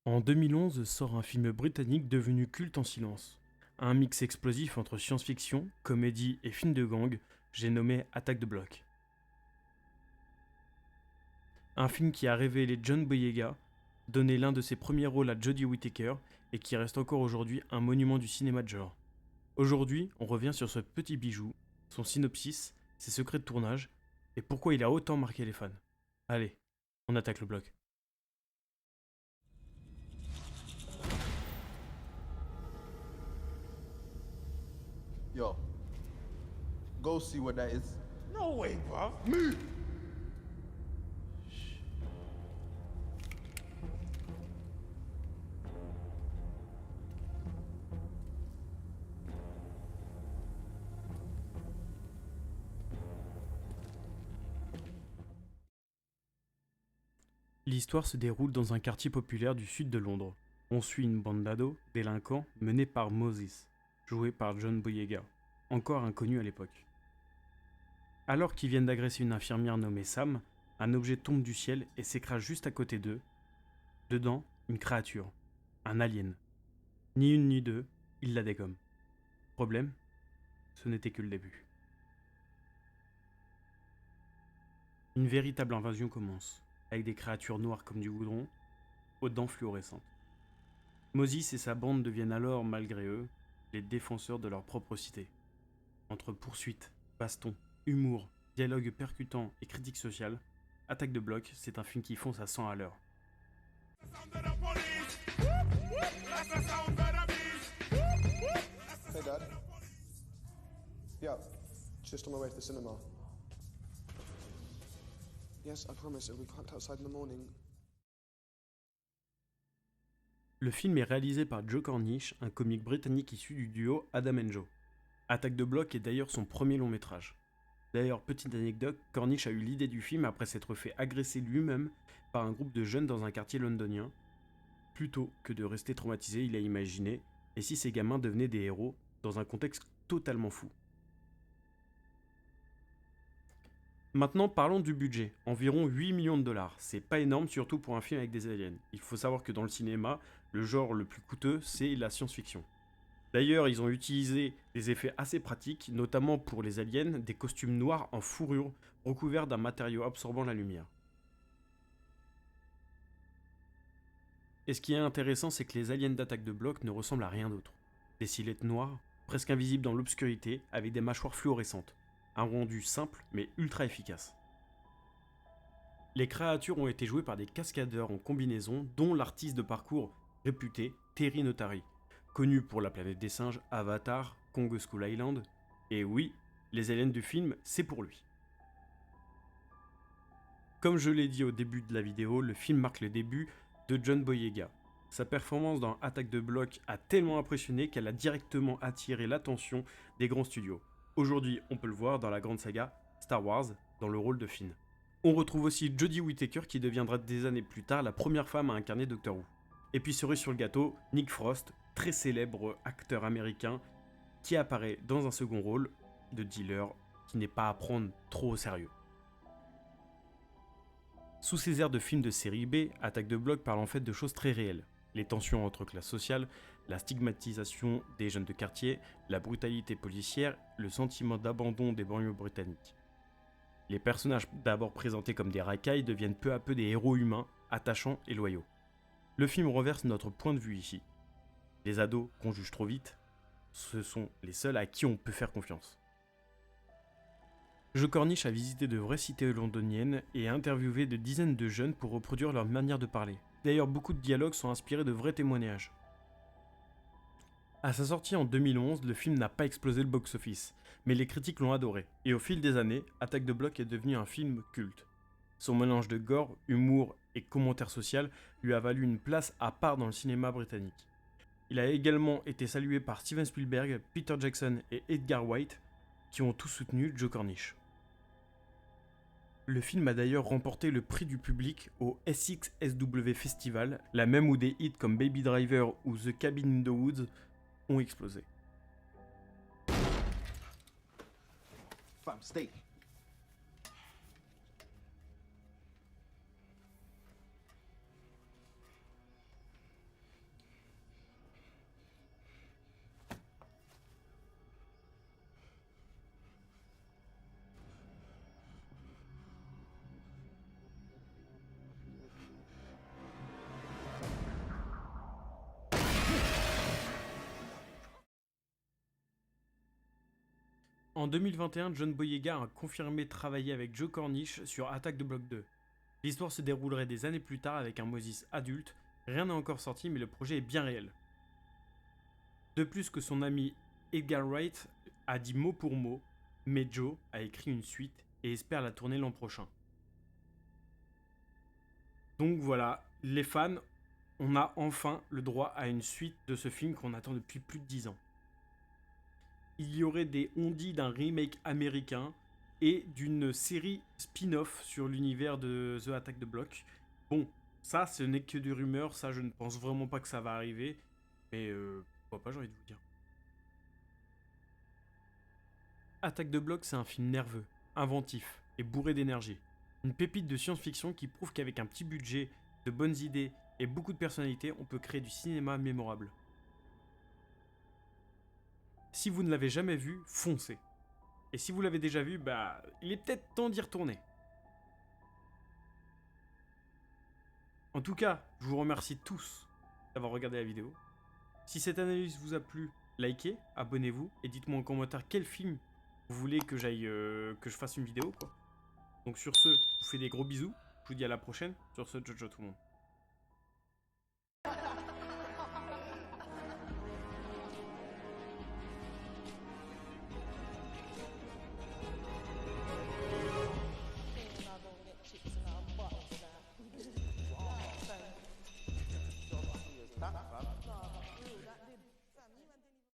En 2011 sort un film britannique devenu culte en silence. Un mix explosif entre science-fiction, comédie et film de gang, j'ai nommé Attack the Block. Un film qui a révélé John Boyega, donné l'un de ses premiers rôles à Jodie Whittaker et qui reste encore aujourd'hui un monument du cinéma de genre. Aujourd'hui, on revient sur ce petit bijou, son synopsis, ses secrets de tournage et pourquoi il a autant marqué les fans. Allez, on attaque le bloc. Yo, go see what that is. No way, bro. Move! L'histoire se déroule dans un quartier populaire du sud de Londres. On suit une bande d'ados, délinquants, menée par Moses, joué par John Boyega, encore inconnu à l'époque. Alors qu'ils viennent d'agresser une infirmière nommée Sam, un objet tombe du ciel et s'écrase juste à côté d'eux. Dedans, une créature, un alien. Ni une ni deux, il la dégomme. Problème, ce n'était que le début. Une véritable invasion commence, avec des créatures noires comme du goudron, aux dents fluorescentes. Moses et sa bande deviennent alors, malgré eux, les défenseurs de leur propre cité. Entre poursuites, bastons, humour, dialogue percutant et critique sociale, Attaque de bloc, c'est un film qui fonce à 100 à l'heure. Hey, Dad. Yeah, just on my way to the cinema. Yes, I promise it'll be packed outside in the morning. Le film est réalisé par Joe Cornish, un comique britannique issu du duo Adam and Joe. Attaque de bloc est d'ailleurs son premier long métrage. D'ailleurs, petite anecdote, Cornish a eu l'idée du film après s'être fait agresser lui-même par un groupe de jeunes dans un quartier londonien. Plutôt que de rester traumatisé, il a imaginé « et si ces gamins devenaient des héros ?» dans un contexte totalement fou. Maintenant, parlons du budget. Environ 8 millions de dollars. C'est pas énorme, surtout pour un film avec des aliens. Il faut savoir que dans le cinéma, le genre le plus coûteux, c'est la science-fiction. D'ailleurs, ils ont utilisé des effets assez pratiques, notamment pour les aliens, des costumes noirs en fourrure recouverts d'un matériau absorbant la lumière. Et ce qui est intéressant, c'est que les aliens d'Attaque de bloc ne ressemblent à rien d'autre. Des silhouettes noires, presque invisibles dans l'obscurité, avec des mâchoires fluorescentes. Un rendu simple, mais ultra efficace. Les créatures ont été jouées par des cascadeurs en combinaison, dont l'artiste de parcours réputé Terry Notary, connu pour La planète des singes, Avatar, Kong Skull Island, et oui, les aliens du film, c'est pour lui. Comme je l'ai dit au début de la vidéo, le film marque le début de John Boyega. Sa performance dans Attaque de bloc a tellement impressionné qu'elle a directement attiré l'attention des grands studios. Aujourd'hui, on peut le voir dans la grande saga Star Wars, dans le rôle de Finn. On retrouve aussi Jodie Whittaker qui deviendra des années plus tard la première femme à incarner Doctor Who. Et puis cerise sur le gâteau, Nick Frost, très célèbre acteur américain, qui apparaît dans un second rôle de dealer qui n'est pas à prendre trop au sérieux. Sous ces airs de film de série B, Attaque de bloc parle en fait de choses très réelles. Les tensions entre classes sociales, la stigmatisation des jeunes de quartier, la brutalité policière, le sentiment d'abandon des banlieues britanniques. Les personnages d'abord présentés comme des racailles deviennent peu à peu des héros humains, attachants et loyaux. Le film renverse notre point de vue ici. Les ados qu'on juge trop vite, ce sont les seuls à qui on peut faire confiance. Joe Cornish a visité de vraies cités londoniennes et a interviewé de dizaines de jeunes pour reproduire leur manière de parler. D'ailleurs, beaucoup de dialogues sont inspirés de vrais témoignages. À sa sortie en 2011, le film n'a pas explosé le box-office, mais les critiques l'ont adoré, et au fil des années, Attaque de bloc est devenu un film culte. Son mélange de gore, humour et commentaires sociaux lui a valu une place à part dans le cinéma britannique. Il a également été salué par Steven Spielberg, Peter Jackson et Edgar Wright, qui ont tous soutenu Joe Cornish. Le film a d'ailleurs remporté le prix du public au SXSW Festival, la même où des hits comme Baby Driver ou The Cabin in the Woods ont explosé. Fam, steak. En 2021, John Boyega a confirmé travailler avec Joe Cornish sur Attack the Block 2. L'histoire se déroulerait des années plus tard avec un Moses adulte. Rien n'est encore sorti, mais le projet est bien réel. De plus que son ami Edgar Wright a dit mot pour mot, mais Joe a écrit une suite et espère la tourner l'an prochain. Donc voilà, les fans, on a enfin le droit à une suite de ce film qu'on attend depuis plus de 10 ans. Il y aurait des on-dit d'un remake américain et d'une série spin-off sur l'univers de The Attack the Block. Bon, ça ce n'est que des rumeurs, ça je ne pense vraiment pas que ça va arriver, mais pourquoi pas, j'ai envie de vous dire. Attack the Block, c'est un film nerveux, inventif et bourré d'énergie. Une pépite de science-fiction qui prouve qu'avec un petit budget, de bonnes idées et beaucoup de personnalité, on peut créer du cinéma mémorable. Si vous ne l'avez jamais vu, foncez. Et si vous l'avez déjà vu, bah, il est peut-être temps d'y retourner. En tout cas, je vous remercie tous d'avoir regardé la vidéo. Si cette analyse vous a plu, likez, abonnez-vous et dites-moi en commentaire quel film vous voulez que je fasse une vidéo, quoi. Donc sur ce, je vous fais des gros bisous. Je vous dis à la prochaine. Sur ce, ciao ciao tout le monde.